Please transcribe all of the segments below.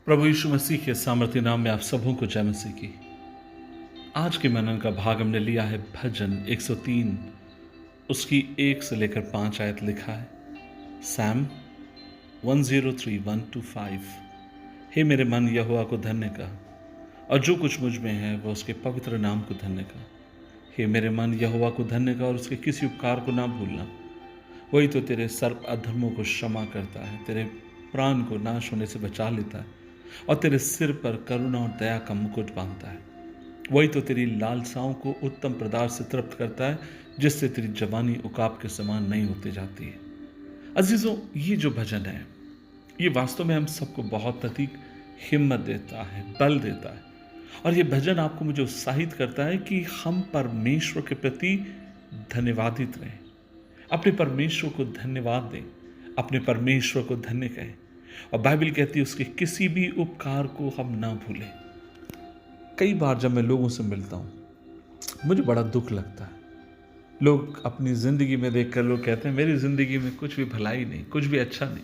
प्रभु यीशु मसीह के सामर्थ्य नाम में आप सबों को जय मसीह की। आज के मनन का भाग हमने लिया है भजन 103, उसकी 1 से लेकर 5 आयत लिखा है। Sam 103, 1 to 5। हे मेरे मन यहोवा को धन्य कह, और जो कुछ मुझ में है वह उसके पवित्र नाम को धन्य कह। हे मेरे मन यहोवा को धन्य कह और उसके किसी उपकार को ना भूलना। वही तो तेरे सर्व अधर्मों को क्षमा करता है, तेरे प्राण को नाश होने से बचा लेता है और तेरे सिर पर करुणा और दया का मुकुट बांधता है। वही तो तेरी लालसाओं को उत्तम पदार्थ से तृप्त करता है, जिससे तेरी जवानी उकाब के समान नहीं होती जाती है। अजीजों, ये जो भजन है ये वास्तव में हम सबको बहुत अधिक हिम्मत देता है, बल देता है। और ये भजन आपको मुझे उत्साहित करता है कि हम परमेश्वर के प्रति धन्यवादित रहें, अपने परमेश्वर को धन्यवाद दें, अपने परमेश्वर को धन्य कहें। और बाइबल कहती है उसके किसी भी उपकार को हम ना भूलें। कई बार जब मैं लोगों से मिलता हूं मुझे बड़ा दुख लगता है। लोग अपनी जिंदगी में देखकर लोग कहते हैं मेरी जिंदगी में कुछ भी भलाई नहीं, कुछ भी अच्छा नहीं,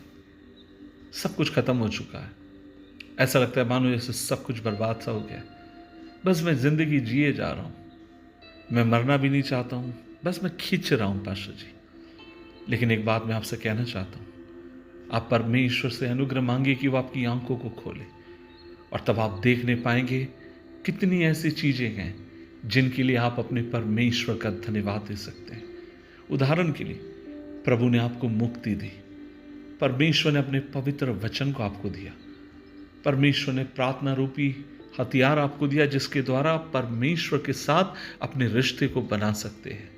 सब कुछ खत्म हो चुका है। ऐसा लगता है मानो जैसे सब कुछ बर्बाद सा हो गया, बस मैं जिंदगी जिए जा रहा हूं, मैं मरना भी नहीं चाहता हूं, बस मैं खींच रहा हूं पास्टर जी। लेकिन एक बात मैं आपसे कहना चाहता हूं, आप परमेश्वर से अनुग्रह मांगे कि वो आपकी आंखों को खोले, और तब आप देखने पाएंगे कितनी ऐसी चीजें हैं जिनके लिए आप अपने परमेश्वर का धन्यवाद दे सकते हैं। उदाहरण के लिए, प्रभु ने आपको मुक्ति दी, परमेश्वर ने अपने पवित्र वचन को आपको दिया, परमेश्वर ने प्रार्थना रूपी हथियार आपको दिया जिसके द्वारा आप परमेश्वर के साथ अपने रिश्ते को बना सकते हैं।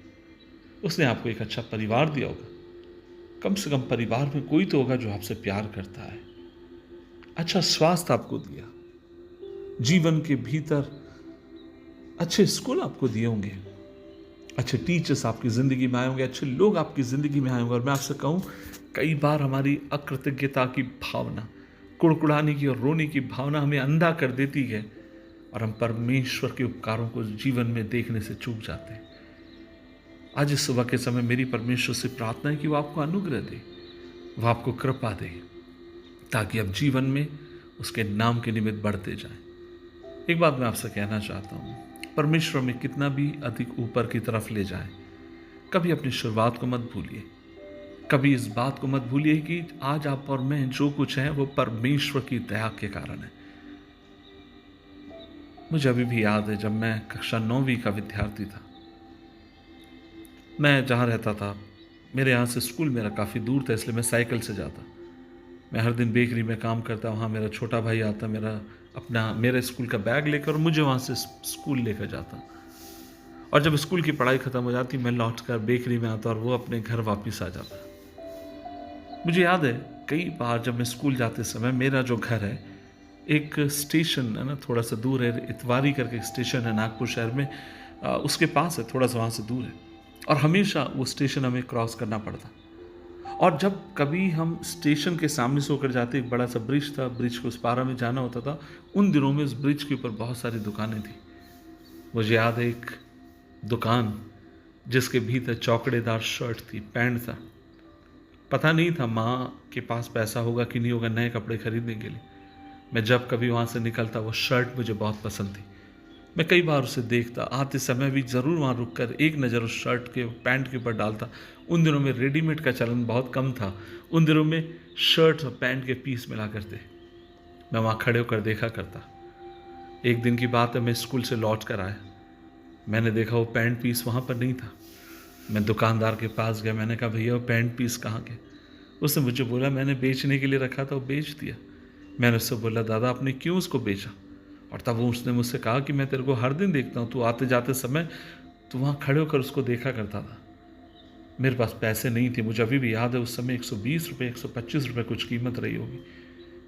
उसने आपको एक अच्छा परिवार दिया होगा, कम से कम परिवार में कोई तो होगा जो आपसे प्यार करता है। अच्छा स्वास्थ्य आपको दिया, जीवन के भीतर अच्छे स्कूल आपको दिए होंगे, अच्छे टीचर्स आपकी जिंदगी में आए होंगे, अच्छे लोग आपकी जिंदगी में आए होंगे। और मैं आपसे कहूं, कई बार हमारी अकृतज्ञता की भावना, कुड़कुड़ाने की और रोने की भावना हमें अंधा कर देती है और हम परमेश्वर के उपकारों को जीवन में देखने से चूक जाते हैं। आज इस सुबह के समय मेरी परमेश्वर से प्रार्थना है कि वो आपको अनुग्रह दे, वो आपको कृपा दे, ताकि आप जीवन में उसके नाम के निमित्त बढ़ते जाएं। एक बात मैं आपसे कहना चाहता हूं, परमेश्वर में कितना भी अधिक ऊपर की तरफ ले जाए, कभी अपनी शुरुआत को मत भूलिए। कभी इस बात को मत भूलिए कि आज आप और मैं जो कुछ है वो परमेश्वर की दया के कारण है। मुझे अभी भी याद है जब मैं कक्षा 9वीं का विद्यार्थी था, मैं जहाँ रहता था, मेरे यहाँ से स्कूल मेरा काफ़ी दूर था, इसलिए मैं साइकिल से जाता। मैं हर दिन बेकरी में काम करता, वहाँ मेरा छोटा भाई आता, मेरे स्कूल का बैग लेकर और मुझे वहाँ से स्कूल लेकर जाता। और जब स्कूल की पढ़ाई ख़त्म हो जाती, मैं लौट कर बेकरी में आता और वो अपने घर वापस आ जाता। मुझे याद है कई बार जब मैं स्कूल जाते समय, मेरा जो घर है एक स्टेशन है ना, थोड़ा सा दूर है, इतवारी करके स्टेशन है नागपुर शहर में, उसके पास है, थोड़ा सा वहाँ से दूर है, और हमेशा वो स्टेशन हमें क्रॉस करना पड़ता। और जब कभी हम स्टेशन के सामने से होकर जाते, एक बड़ा सा ब्रिज था, ब्रिज को उस पार में जाना होता था। उन दिनों में उस ब्रिज के ऊपर बहुत सारी दुकानें थी। मुझे याद है एक दुकान जिसके भीतर चौकड़ेदार शर्ट थी, पैंट था। पता नहीं था माँ के पास पैसा होगा कि नहीं होगा नए कपड़े खरीदने के लिए। मैं जब कभी वहाँ से निकलता, वो शर्ट मुझे बहुत पसंद थी। मैं कई बार उसे देखता, आते समय भी ज़रूर वहाँ रुककर एक नज़र उस शर्ट के पैंट के ऊपर डालता। उन दिनों में रेडीमेड का चलन बहुत कम था, उन दिनों में शर्ट और पैंट के पीस मिला करते। मैं वहाँ खड़े होकर देखा करता। एक दिन की बात है, मैं स्कूल से लौट कर आया, मैंने देखा वो पैंट पीस वहाँ पर नहीं था। मैं दुकानदार के पास गया, मैंने कहा भैया वो पैंट पीस कहाँ गए? उसने मुझे बोला मैंने बेचने के लिए रखा था, वो बेच दिया। मैंने उससे बोला दादा आपने क्यों उसको बेचा? और तब उसने मुझसे कहा कि मैं तेरे को हर दिन देखता हूँ, तू आते जाते समय तू वहाँ खड़े होकर उसको देखा करता था। मेरे पास पैसे नहीं थे, मुझे अभी भी याद है उस समय 120 रुपये 125 रुपये कुछ कीमत रही होगी।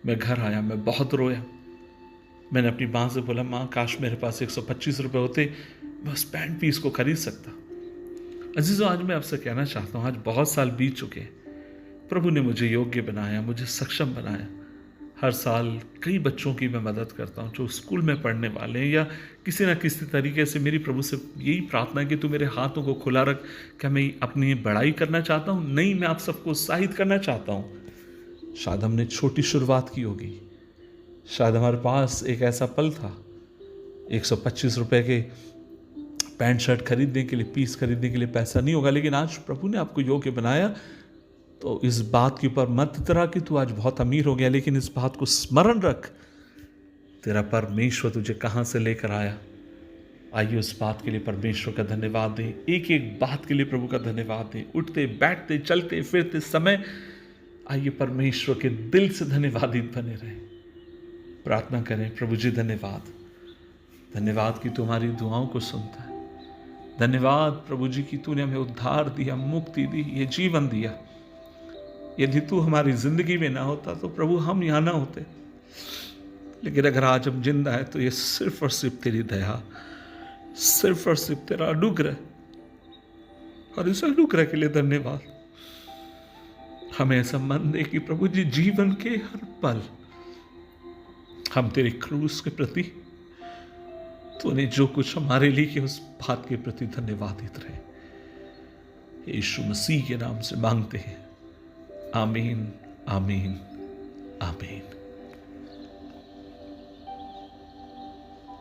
मैं घर आया, मैं बहुत रोया। मैंने अपनी माँ से बोला माँ काश मेरे पास 125 रुपये होते, मैं उस पैंट पीस को खरीद सकता। अजीजों, आज मैं आपसे कहना चाहता हूँ, आज बहुत साल बीत चुके हैं, प्रभु ने मुझे योग्य बनाया, मुझे सक्षम बनाया। हर साल कई बच्चों की मैं मदद करता हूँ जो स्कूल में पढ़ने वाले हैं, या किसी न किसी तरीके से मेरी प्रभु से यही प्रार्थना है कि तू मेरे हाथों को खुला रख। क्या मैं अपनी बड़ाई करना चाहता हूँ? नहीं, मैं आप सबको उत्साहित करना चाहता हूँ। शायद हमने छोटी शुरुआत की होगी, शायद हमारे पास एक ऐसा पल था, 125 रुपए के पैंट शर्ट खरीदने के लिए, पीस खरीदने के लिए पैसा नहीं होगा, लेकिन आज प्रभु ने आपको योग्य बनाया। तो इस बात के ऊपर मत इतरा कि तू आज बहुत अमीर हो गया, लेकिन इस बात को स्मरण रख, तेरा परमेश्वर तुझे कहां से लेकर आया। आइए उस बात के लिए परमेश्वर का धन्यवाद दें, एक एक बात के लिए प्रभु का धन्यवाद दें। उठते बैठते चलते फिरते समय आइए परमेश्वर के दिल से धन्यवादित बने रहें। प्रार्थना करें, प्रभु जी धन्यवाद, धन्यवाद कि तुम्हारी दुआओं को सुनता है। धन्यवाद प्रभु जी कि तूने हमें उद्धार दिया, मुक्ति दी, ये जीवन दिया। यदि तू हमारी जिंदगी में ना होता तो प्रभु हम यहां ना होते, लेकिन अगर आज हम जिंदा है तो ये सिर्फ और सिर्फ तेरी दया, सिर्फ और सिर्फ तेरा अनुग्रह, और इस अनुग्रह के लिए धन्यवाद। हमें ऐसा मन दे कि प्रभु जी जीवन के हर पल हम तेरे क्रूस के प्रति, तूने जो कुछ हमारे लिए किया उस बात के प्रति धन्यवादित रहे। यीशु मसीह के नाम से मांगते हैं, आमीन, आमीन, आमीन।